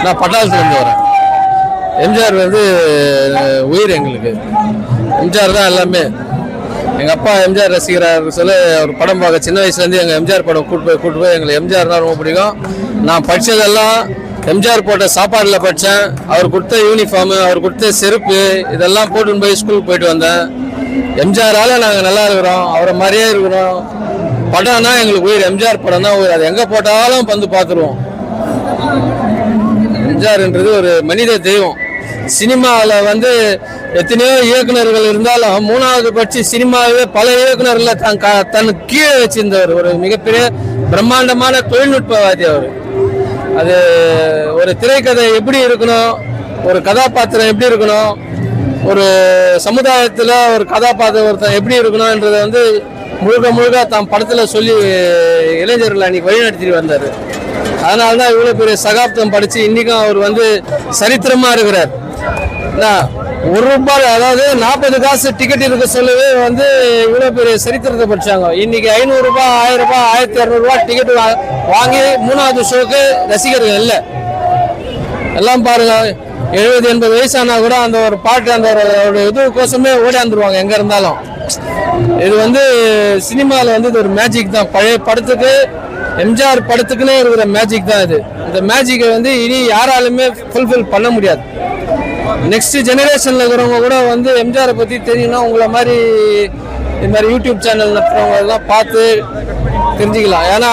நான் பட்டாளத்துலேருந்து வரேன். எம்ஜிஆர் வந்து உயிர் எங்களுக்கு. எம்ஜிஆர் தான் எல்லாமே. எங்கள் அப்பா எம்ஜிஆர் ரசிகராக சொல்லி ஒரு படம் பார்க்க சின்ன வயசுலேருந்து எங்கள் எம்ஜிஆர் படம் கூட்டு போய் எங்களுக்கு எம்ஜிஆர் தான் ரொம்ப பிடிக்கும். நான் படித்ததெல்லாம் எம்ஜிஆர் போட்ட சாப்பாடில் படித்தேன். அவர் கொடுத்த யூனிஃபார்மு, அவர் கொடுத்த செருப்பு இதெல்லாம் போட்டுன்னு போய் ஸ்கூலுக்கு போயிட்டு வந்தேன். எம்ஜிஆரால் நாங்கள் நல்லா இருக்கிறோம், அவரை மாதிரியே இருக்கிறோம். படம்னா எங்களுக்கு உயிர். எம்ஜிஆர் படம் தான் உயிர். அது எங்கே போட்டாலும் வந்து பார்த்துருவோம். எம்ஜிஆர்ன்றது ஒரு மனித தெய்வம். சினிமாவில் வந்து எத்தனையோ இயக்குநர்கள் இருந்தாலும் மூணாவது பட்சி சினிமாவே பல இயக்குநர்களை தன் கீழே வச்சிருந்தவர். ஒரு மிகப்பெரிய பிரம்மாண்டமான தொழில்நுட்பவாதி அவர். அது ஒரு திரைக்கதை எப்படி இருக்கணும், ஒரு கதாபாத்திரம் எப்படி இருக்கணும், ஒரு சமுதாயத்தில் ஒரு கதாபாத்திரம் ஒருத்தன் எப்படி இருக்கணும்ன்றதை வந்து முழுக்க தான் படத்தில் சொல்லி இளைஞர்கள் அன்னைக்கு வழிநடத்திட்டு வந்தார். அதனால தான் இவ்வளோ பெரிய சகாப்தம் படித்து இன்றைக்கும் அவர் வந்து சரித்திரமாக இருக்கிறார். ₹1 அதாவது 40 காசு டிக்கெட் இருக்க சொல்லவே வந்து இவ்வளோ பெரிய சரித்திரத்தை படித்தாங்க. இன்னைக்கு ₹500, ₹1000, ₹1200 டிக்கெட் வாங்கி 3வது ஷோக்கு ரசிகர்கள் இல்லை. எல்லாம் பாருங்க, 70-80 வயசானா கூட அந்த ஒரு பாட்டு அந்த ஒரு இதுக்கோசமே ஓடியாந்துருவாங்க எங்கே இருந்தாலும். இது வந்து சினிமாவில் வந்து இது ஒரு மேஜிக் தான். பழைய படத்துக்கு எம்ஜிஆர் படத்துக்குன்னே இருக்கிற மேஜிக் தான் இது. இந்த மேஜிக்கை வந்து இனி யாராலுமே ஃபுல்ஃபில் பண்ண முடியாது. நெக்ஸ்ட் ஜெனரேஷனில் இருக்கிறவங்க கூட வந்து எம்ஜிஆரை பற்றி தெரியும்னா உங்களை மாதிரி இது மாதிரி யூடியூப் சேனல் நடத்துகிறவங்க எல்லாம் பார்த்து தெரிஞ்சுக்கலாம். ஏன்னா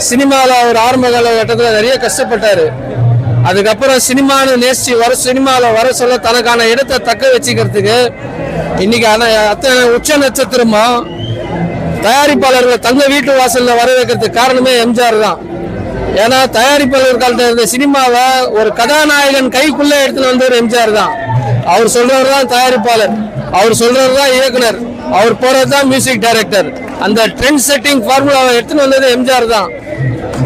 சினிமாவில் அவர் ஆரம்ப காலகட்டத்தில் நிறைய கஷ்டப்பட்டார். அதுக்கப்புறம் சினிமான்னு நேசித்து சினிமாவில் வர சொல்ல தனக்கான இடத்தை தக்க வச்சுக்கிறதுக்கு இன்னைக்கு அத்தனை உச்ச நட்சத்திரமா தயாரிப்பாளர்களை தங்க வீட்டு வாசலில் வர வைக்கிறதுக்கு காரணமே எம்ஜிஆர் தான். ஏன்னா தயாரிப்பாளர் காலத்தில் இருந்த சினிமாவை ஒரு கதாநாயகன் கைக்குள்ளே எடுத்துன்னு வந்தவர் எம்ஜிஆர் தான். அவர் சொல்றவர் தான் தயாரிப்பாளர், அவர் சொல்றவர் தான் இயக்குனர், அவர் போறது தான் மியூசிக் டைரக்டர். அந்த ட்ரெண்ட் செட்டிங் ஃபார்முலாவை எடுத்துன்னு வந்தது எம்ஜிஆர் தான்.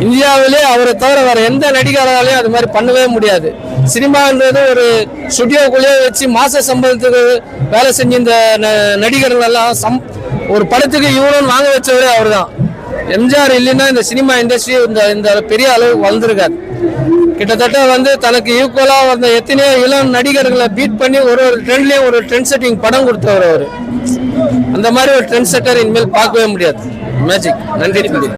இந்தியாவிலே அவரை தவிர வேற எந்த நடிகராலையும் அது மாதிரி பண்ணவே முடியாது. சினிமான்றது ஒரு ஸ்டுடியோக்குள்ளேயே வச்சு மாச சம்பளத்துக்கு வேலை செஞ்ச இந்த நடிகர்கள் எல்லாம் ஒரு படத்துக்கு இவ்வளோன்னு வாங்க வச்சவரே அவர் தான். எம்ஜிஆர் இல்லைன்னா இந்த சினிமா இண்டஸ்ட்ரி இந்த பெரிய அளவு வளர்ந்துருக்காது. கிட்டத்தட்ட வந்து தனக்கு ஈக்குவலாக வந்த எத்தனையோ இளம் நடிகர்களை பீட் பண்ணி ஒரு ட்ரெண்ட்லேயும் ஒரு ட்ரெண்ட் செட்டிங் படம் கொடுத்தவர் அவர். அந்த மாதிரி ஒரு ட்ரெண்ட் செட்டர் இனிமேல் பார்க்கவே முடியாது. மேஜிக். நன்றி.